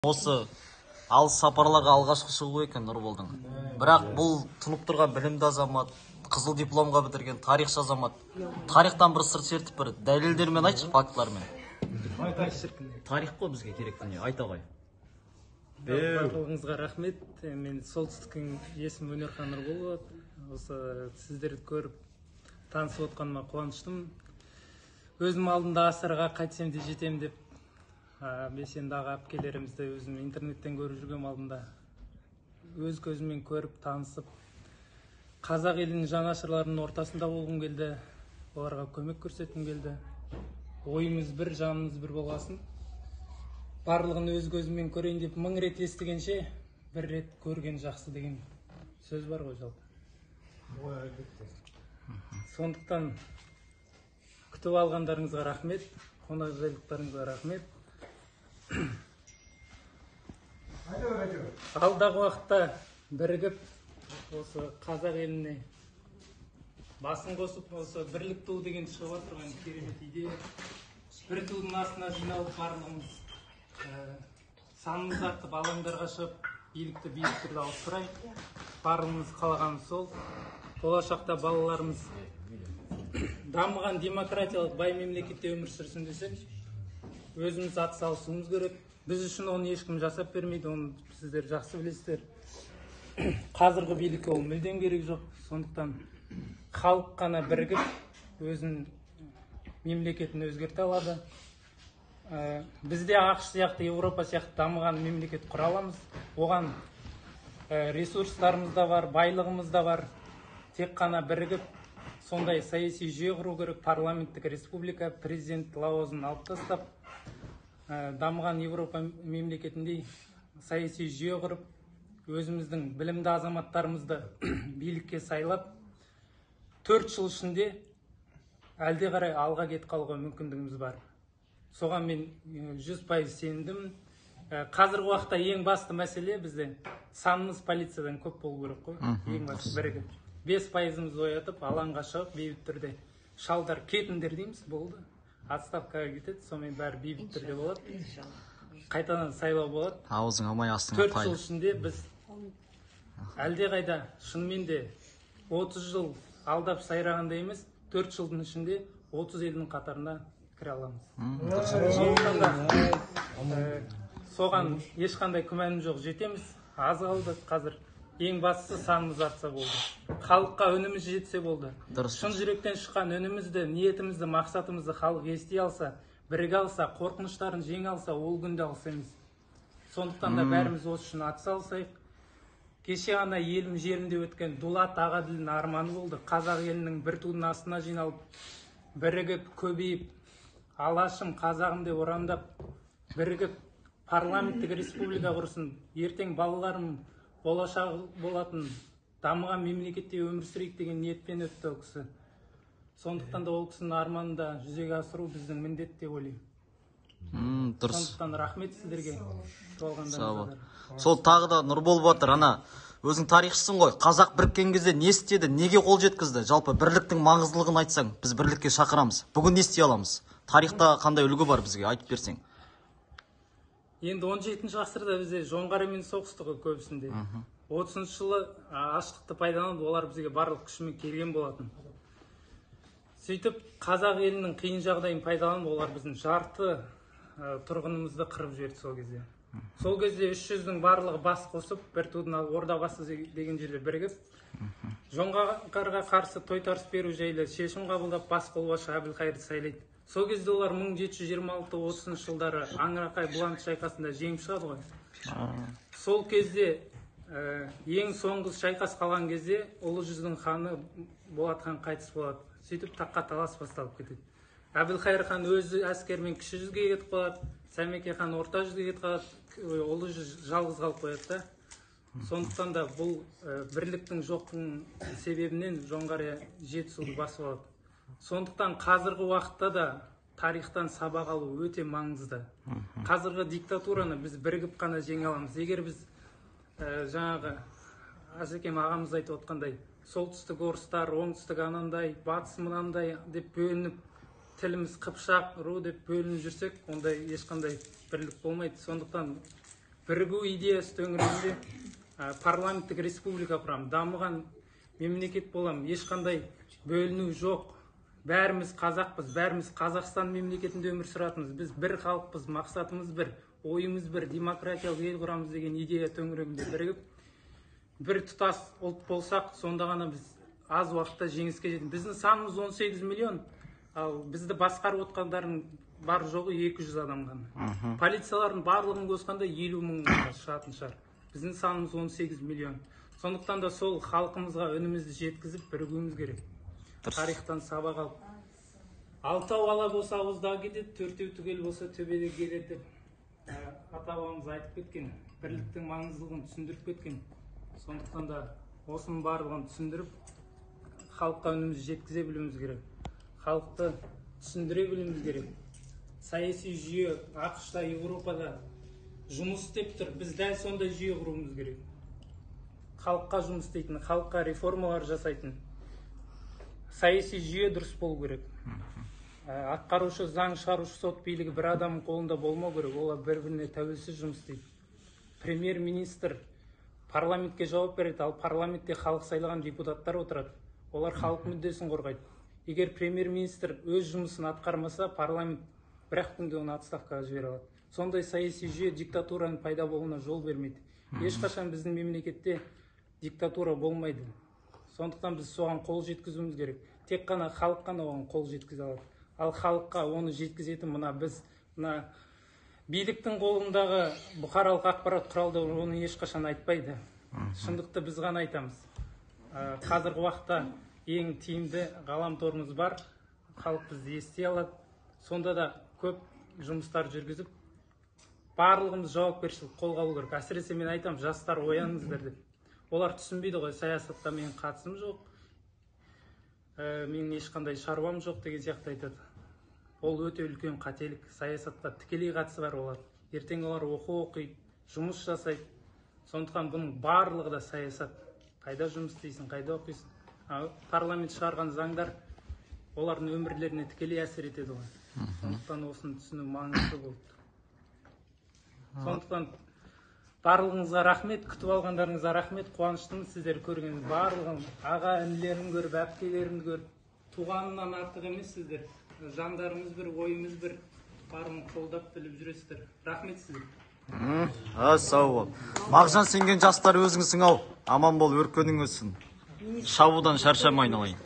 Осы алыс сапарларға алғашқы шығу екен Нұрболдың. Бірақ бұл тұнып тұрған білімді азамат, қызыл дипломға бітірген тарихшы азамат. Тарихтан бір сыр шертіп бір дәлелдермен айтшы, фактылармен. Тарих қой бізге керек дүние, айта ғой. Барлығыңызға рахмет. Мен солтүстіктің есімі Өнерхан Нұрбол. Осы сіздерді көріп танысып отқаныма қуаныштым. Өзім алдында асырға қайтсем де жетем деп белсенді әпкелерімізді өзім интернеттен көріп жүргем алдында. Өз көзіммен көріп, танысып, қазақ елінің жанашырларының ортасында болғым келді. Оларға көмек көрсеткім келді. Ойымыз бір, жанымыз бір болғасын. Барлығын өз көзіммен көрейін деп 1000 рет естігенше, бір рет көрген жақсы деген сөз бар ғой жалпы. Сондықтан күтіп алғандарыңызға рахмет, қонақжайлықтарыңызға рахмет. Алдағы уақытта бірігіп, осы қазақ еліне басын қосып, осы бірлік туы деген шығып отырған керемет идея. Бір тудың астына жиналып барлығымыз санымыз артып алаңдарға шығып, билікті биік түрде ауыстырайық. Барлығымыз қалағанымыз сол. Болашақта балаларымыз дамыған демократиялық бай мемлекетте өмір сүрсін десек, өзіміз атсалысуымыз керек. Біз үшін оны ешкім жасап бермейді, оны сіздер жақсы білесіздер. Қазіргі билікке ол мүлдем керек жоқ. Сондықтан халық қана бірігіп, өзінің мемлекетін өзгерте алады. Бізде ақш сияқты, Еуропа сияқты дамыған мемлекет құра аламыз. Оған ресурстарымыз да бар, байлығымыз да бар. Тек қана бірігіп, сондай саяси жүйе құру керек. Парламенттік республика, президент лауазымын алып тастап, дамыған Еуропа мемлекетіндей саяси жүйе құрып, өзіміздің білімді азаматтарымызды билікке сайлап, 4 жыл ішінде әлде қарай алға кетіп қалуға мүмкіндігіміз бар. Соған мен 100% сендім. Қазіргі уақытта ең басты мәселе бізде санымыз полициядан көп болу керек қой. Ең басты бірігіп. 5%-ымызды оятып, алаңға шығып, бейбіт түрде шалдар кетіңдер дейміз, болды. Отставкаға кетеді, сонымен бәрі бейбіт түрде болады. Қайтадан сайлау болады. Аузың алмай астыңа 4 жыл ішінде біз әлде қайда шынымен де 30 жыл алдап сайрағанда емес, 4 жылдың ішінде 30 елдің қатарына кіре аламыз. Соған ешқандай күмәнім жоқ, жетеміз. Аз қалды қазір. Ең бастысы санымыз артса болды. Халыққа үніміз жетсе болды. Шын жүректен шыққан үнімізді, ниетімізді, мақсатымызды халық ести алса, біріге алса, қорқыныштарын жеңе алса, ол күнде алса емес. Сондықтан да бәріміз осы үшін атсалысайық. Кеше ғана елім жерінде өткен Дулат Ағаділдің арманы болды. Қазақ елінің бір тудың астына жиналып, бірігіп, көбейіп, алашым, қазағым деп орамдап, бірігіп, парламенттік республика құрсын, ертең балаларым болашағы болатын дамыған мемлекетте өмір сүрейік деген ниетпен өтті ол кісі. Сондықтан да ол кісінің арманын да жүзеге асыру біздің міндет деп ойлаймын. Сондықтан рахмет сіздерге. Сол тағы да Нұрбол батыр, ана өзің тарихшысың ғой. Қазақ біріккен кезде не істеді, неге қол жеткізді? Жалпы бірліктің маңыздылығын айтсаң, біз бірлікке шақырамыз. Бүгін не істей аламыз? Тарихта қандай үлгі бар бізге, айтып берсең. Енді 17-ші ғасырда бізде жоңғармен соғысты ғой көбісінде. 30-шы жылы аштықты пайдаланып, олар бізге барлық күшімен келген болатын. Сөйтіп, қазақ елінің қиын жағдайын пайдаланып, олар біздің жарты тұрғынымызды қырып жіберді сол кезде. Сол кезде 300-дің барлығы бас қосып, бір тудың Ордабасы деген жерде бірігіп, жоңғарға қарсы тойтарыс беру жайлы шешім қабылдап, бас қолбасшы Әбілқайырды сайлайды. Сол кезде олар 1726-30 жылдары Аңырақай Бұланды шайқасында жеңіп шығады ғой. Сол кезде ең соңғы шайқас қалған кезде Ұлы Жүздің ханы Болат хан қайтыс болады. Сөйтіп таққа талас басталып кетеді. Әбілқайыр хан өзі әскермен кіші жүзге кетіп қалады, Сәмеке хан орта жүзге кетіп қалады, Ұлы жүз жалғыз қалып қояды. Сондықтан да бұл бірліктің жоқтың себебінен Жоңғар жетісуды басып алады. Сондықтан қазіргі уақытта да тарихтан сабақ алу өте маңызды. Қазіргі диктатураны біз бірігіп қана жеңе аламыз. Егер біз жаңағы Асекем ағамыз айтып отқандай, солтүстік орыстар, оңтүстік анандай, батыс мынандай деп бөлініп, тіліміз қыпшақ, ру деп бөлініп жүрсек, ондай ешқандай бірлік болмайды. Сондықтан бірігу идеясы төңірегінде парламенттік республика құрамын, дамыған мемлекет болам, ешқандай бөліну жоқ. Бәріміз қазақпыз, бәріміз Қазақстан мемлекетінде өмір сүратынбыз. Біз бір халықпыз, мақсатымыз бір, ойымыз бір, демократиялық ел құрамыз деген идея төңірегінде бірігіп, бір тұтас ұлт болсақ, сонда ғана біз аз уақытта жеңіске жетеміз. Біздің санымыз 18 миллион, ал бізді басқарып отқандардың бар жоғы 200 адам ғана. Полициялардың барлығын қосқанда 50 мың шығатын шығар. Біздің санымыз 18 миллион. Сондықтан да сол халқымызға үнімізді жеткізіп бірігуіміз керек. Тарихтан сабақ алып. Алтау ала болса ауыздағы кетеді, төртеу түгел болса төбеде келеді деп ата-бабамыз айтып кеткен. Бірліктің маңыздылығын түсіндіріп кеткен. Сондықтан да осының барлығын түсіндіріп, халыққа үнімізді жеткізе білуіміз керек. Халықты түсіндіре білуіміз керек. Саяси жүйе ақш-та, Еуропада жұмыс істеп тұр. Біз дәл сондай жүйе құруымыз керек. Халыққа жұмыс істейтін, халыққа реформалар жасайтын саяси жүйе дұрыс болу керек. Атқарушы, заң шығарушы, сот билігі бір адамның қолында болмау керек. Олар бір-біріне тәуелсіз жұмыс істейді. Премьер-министр парламентке жауап береді, ал парламентте халық сайлаған депутаттар отырады. Олар халық мүддесін қорғайды. Егер премьер-министр өз жұмысын атқармаса, парламент бір-ақ күнде оны отставкаға жібере алады. Сондай саяси жүйе диктатураның пайда болуына жол бермейді. Ешқашан біздің мемлекетте диктатура болмайды. Сондықтан біз соған қол жеткізуіміз керек. Тек қана халық қана оған қол жеткізе алады. Ал халыққа оны жеткізетін мына біз, мына биліктің қолындағы бұқаралық ақпарат құралдары оны ешқашан айтпайды. Шындықты біз ғана айтамыз. Қазіргі уақытта ең тиімді ғаламторымыз бар. Халық бізді ести алады. Сонда да көп жұмыстар жүргізіп, барлығымыз жауапкершілік қолға алу керек. Әсіресе мен айтам, жастар ояныңыздар деп. Олар түсінбейді ғой, саясатта менің қатысым жоқ, менің ешқандай шаруам жоқ деген сияқты айтады. Ол өте үлкен қателік. Саясатта тікелей қатысы бар олар. Ертең олар оқу оқиды, жұмыс жасайды. Сондықтан бұның барлығы да саясат. Қайда жұмыс істейсің, қайда оқисың? Парламент шығарған заңдар олардың өмірлеріне тікелей әсер етеді ғой. Сондықтан осыны түсіну маңызды болды. Сондықтан барлығыңызға рахмет, күтіп алғандарыңызға рахмет, қуаныштымын сіздер көрген барлығын, аға інілерін көріп, әпкелерімді көріп, туғанынан артық емес сіздер. Жандарыңыз бір, ойымыз бір, барын қолдап біліп жүресіздер. Рахмет сіздер. Сау бол. Мағжан, сенген жастар өзіңсің ау. Аман бол, өркенің өссін. Шабудан шаршамай айналайын.